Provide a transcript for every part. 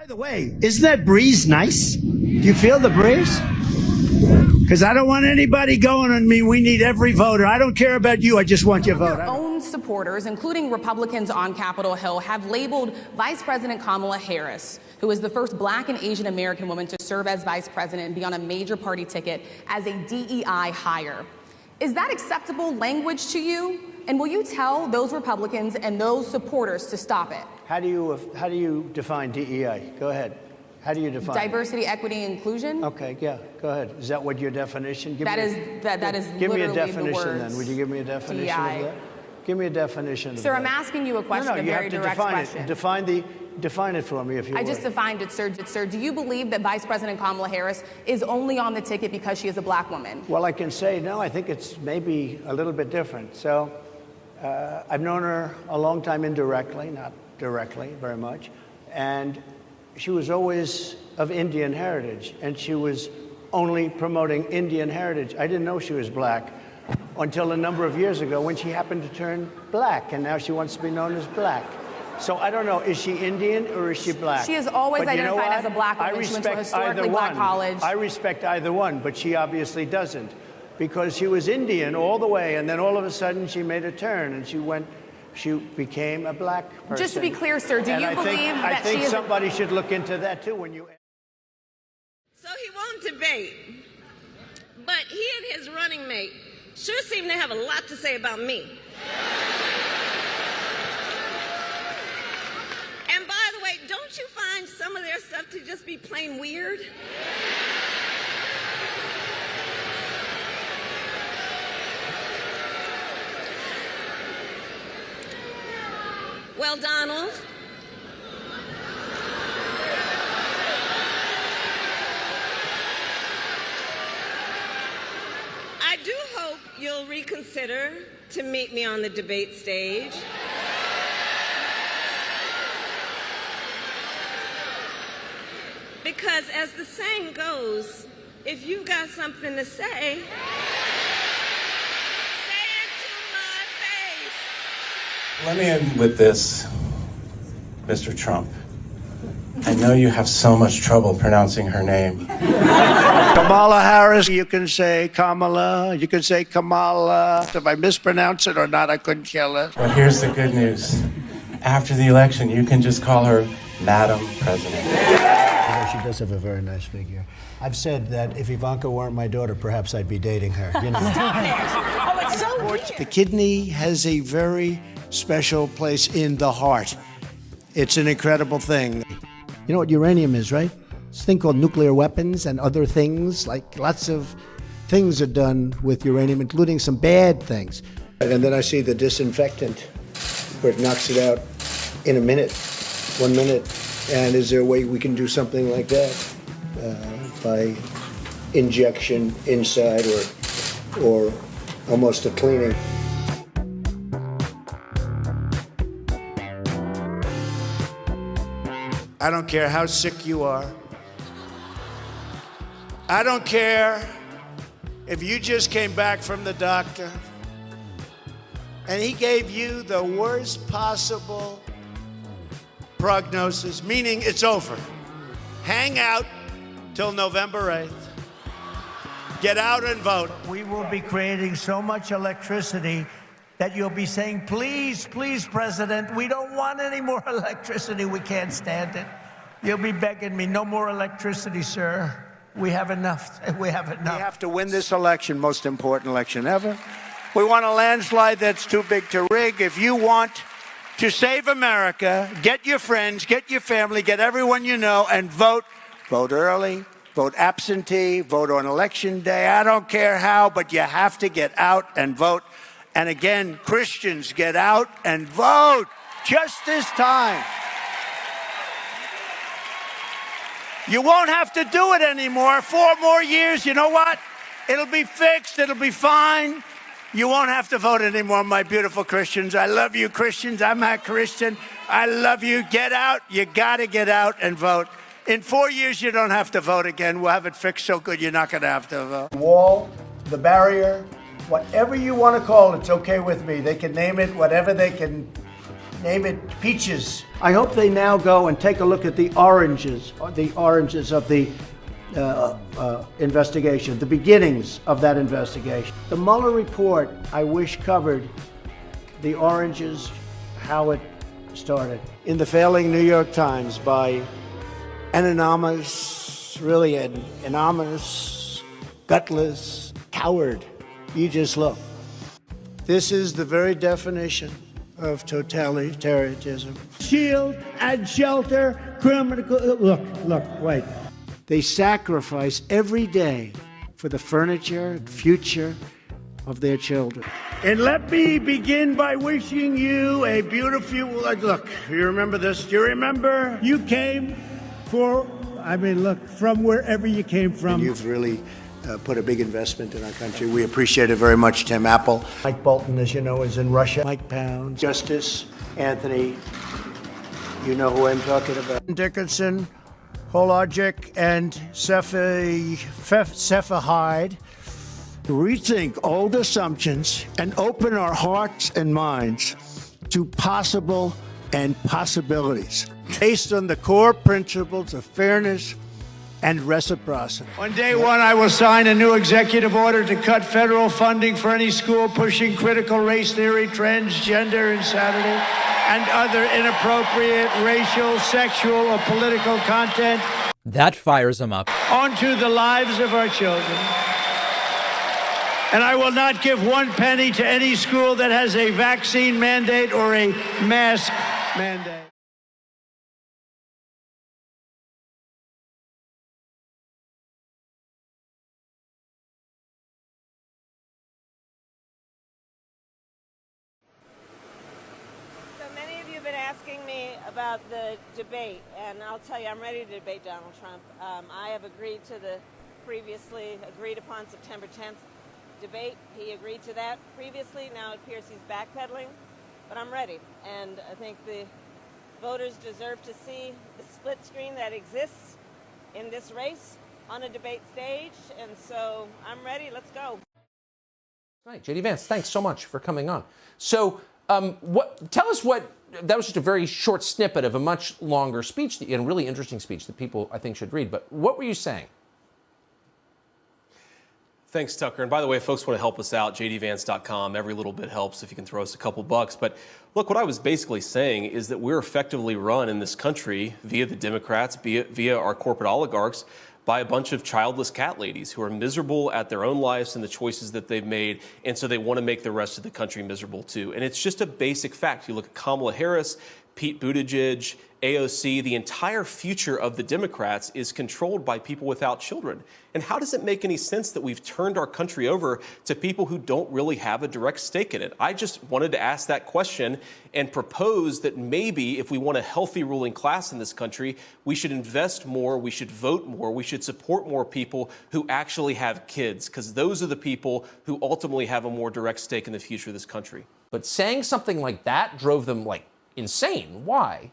By the way, isn't that breeze nice? Do you feel the breeze? Because I don't want anybody going on me. We need every voter. I don't care about you. I just want your vote. Your own supporters, including Republicans on Capitol Hill, have labeled Vice President Kamala Harris, who is the first Black and Asian American woman to serve as vice president and be on a major party ticket, as a DEI hire. Is that acceptable language to you? And will you tell those Republicans and those supporters to stop it? How do you define DEI? Go ahead. How do you define diversity, equity, inclusion? Okay, yeah, go ahead. Is that what your definition? That is give me a literally definition the words then. Would you give me a definition DEI. of that? Give me a definition. Sir, of I'm that. asking you a question, a very direct question. Define it for me, if you I just defined it, sir. Sir, do you believe that Vice President Kamala Harris is only on the ticket because she is a Black woman? Well, I can say no. I think it's maybe a little bit different. So I've known her a long time indirectly, not directly very much, and she was always of Indian heritage, and she was only promoting Indian heritage. I didn't know she was Black until a number of years ago when she happened to turn Black, and now she wants to be known as Black. So I don't know, is she Indian or is she Black? She is always identified as a Black woman. She went to a historically Black college. I respect either one, but she obviously doesn't, because she was Indian all the way, and then all of a sudden she made a turn, and she became a Black person. Just to be clear, sir, do you believe that I think somebody should look into that too when you... So he won't debate, but he and his running mate sure seem to have a lot to say about me. And by the way, don't you find some of their stuff to just be plain weird? Well, Donald, I do hope you'll reconsider to meet me on the debate stage. Because as the saying goes, if you've got something to say, say it to my face. Let me end with this, Mr. Trump. I know you have so much trouble pronouncing her name. Kamala Harris, you can say Kamala, you can say Kamala. If I mispronounce it or not, I couldn't care less. But here's the good news. After the election, you can just call her Madam President. She does have a very nice figure. I've said that if Ivanka weren't my daughter, perhaps I'd be dating her. You know. Oh, it's so weird. The kidney has a very special place in the heart. It's an incredible thing. You know what uranium is, right? It's a thing called nuclear weapons and other things. Like lots of things are done with uranium, including some bad things. And then I see the disinfectant where it knocks it out in a minute, 1 minute. And is there a way we can do something like that by injection inside or almost a cleaning? I don't care how sick you are. I don't care if you just came back from the doctor and he gave you the worst possible prognosis, meaning it's over. Hang out till November 8th. Get out and vote. We will be creating so much electricity that you'll be saying, please, please, President, we don't want any more electricity. We can't stand it. You'll be begging me, no more electricity, sir. We have enough. We have enough. We have to win this election, most important election ever. We want a landslide that's too big to rig. If you want to save America, get your friends, get your family, get everyone you know, and vote. Vote early, vote absentee, vote on election day. I don't care how, but you have to get out and vote. And again, Christians, get out and vote just this time. You won't have to do it anymore. 4 more years, you know what? It'll be fixed, it'll be fine. You won't have to vote anymore, my beautiful Christians. I love you, Christians. I'm a Christian. I love you. Get out. You got to get out and vote. In 4 years, you don't have to vote again. We'll have it fixed so good you're not going to have to vote. The wall, the barrier, whatever you want to call it, it's okay with me. They can name it whatever they can name it peaches. I hope they now go and take a look at the oranges of the investigation, the beginnings of that investigation. The Mueller report, I wish, covered the oranges, how it started. In the failing New York Times by an anonymous, really an anonymous, gutless coward. You just look. This is the very definition of totalitarianism. Shield and shelter criminal. Look, wait. They sacrifice every day for the furniture and future of their children. And let me begin by wishing you a beautiful, look, you remember this? Do you remember? You came from wherever you came from. And you've really put a big investment in our country. We appreciate it very much, Tim Apple. Mike Bolton, as you know, is in Russia. Mike Pound, Justice Anthony, you know who I'm talking about. Dickinson, Hologic, and Cephahide. Rethink old assumptions and open our hearts and minds to possible and possibilities based on the core principles of fairness and reciprocity. On day one, I will sign a new executive order to cut federal funding for any school pushing critical race theory, transgender insanity, and other inappropriate racial, sexual, or political content. That fires them up. Onto the lives of our children. And I will not give one penny to any school that has a vaccine mandate or a mask mandate. So many of you have been asking me about the debate, and I'll tell you, I'm ready to debate Donald Trump. I have agreed to the previously agreed upon September 10th debate. He agreed to that previously. Now it appears he's backpedaling, but I'm ready. And I think the voters deserve to see the split screen that exists in this race on a debate stage. And so I'm ready. Let's go. Right. J.D. Vance, thanks so much for coming on. So tell us that was just a very short snippet of a much longer speech and a really interesting speech that people, I think, should read. But what were you saying? Thanks, Tucker. And by the way, if folks want to help us out, jdvance.com. Every little bit helps if you can throw us a couple bucks. But look, what I was basically saying is that we're effectively run in this country via the Democrats, via our corporate oligarchs, by a bunch of childless cat ladies who are miserable at their own lives and the choices that they've made. And so they want to make the rest of the country miserable, too. And it's just a basic fact. You look at Kamala Harris, Pete Buttigieg, AOC, the entire future of the Democrats is controlled by people without children. And how does it make any sense that we've turned our country over to people who don't really have a direct stake in it? I just wanted to ask that question and propose that maybe if we want a healthy ruling class in this country, we should invest more, we should vote more, we should support more people who actually have kids, because those are the people who ultimately have a more direct stake in the future of this country. But saying something like that drove them, insane. Why?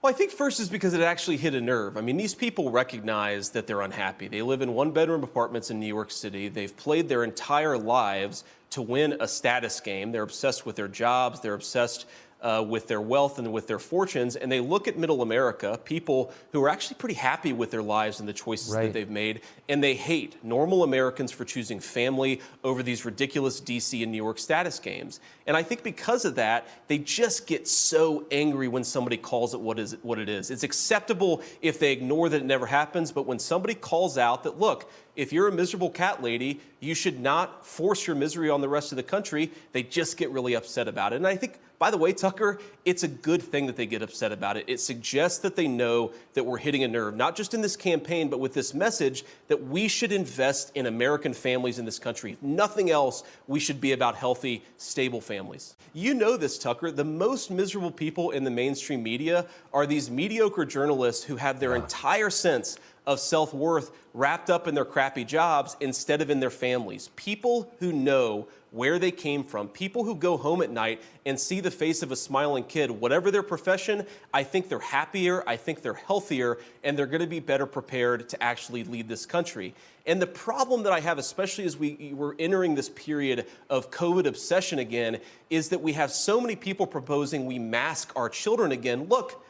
Well, I think first is because it actually hit a nerve. I mean, these people recognize that they're unhappy. They live in one-bedroom apartments in New York City. They've played their entire lives to win a status game. They're obsessed with their jobs. They're obsessed with their wealth and with their fortunes. And they look at middle America, people who are actually pretty happy with their lives and the choices that they've made, and they hate normal Americans for choosing family over these ridiculous DC and New York status games. And I think because of that, they just get so angry when somebody calls it what it is. It's acceptable if they ignore that it never happens, but when somebody calls out that, look, if you're a miserable cat lady, you should not force your misery on the rest of the country, they just get really upset about it. And I think, by the way, Tucker, it's a good thing that they get upset about it. It suggests that they know that we're hitting a nerve, not just in this campaign, but with this message that we should invest in American families in this country. If nothing else, we should be about healthy, stable families. You know this, Tucker. The most miserable people in the mainstream media are these mediocre journalists who have their entire sense of self-worth wrapped up in their crappy jobs instead of in their families. People who know where they came from, people who go home at night and see the face of a smiling kid, whatever their profession, I think they're happier, I think they're healthier, and they're going to be better prepared to actually lead this country. And the problem that I have, especially as we're entering this period of COVID obsession again, is that we have so many people proposing we mask our children again. Look,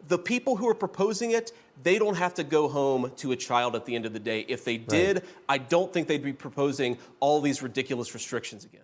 the people who are proposing it, they don't have to go home to a child at the end of the day. If they did, I don't think they'd be proposing all these ridiculous restrictions again.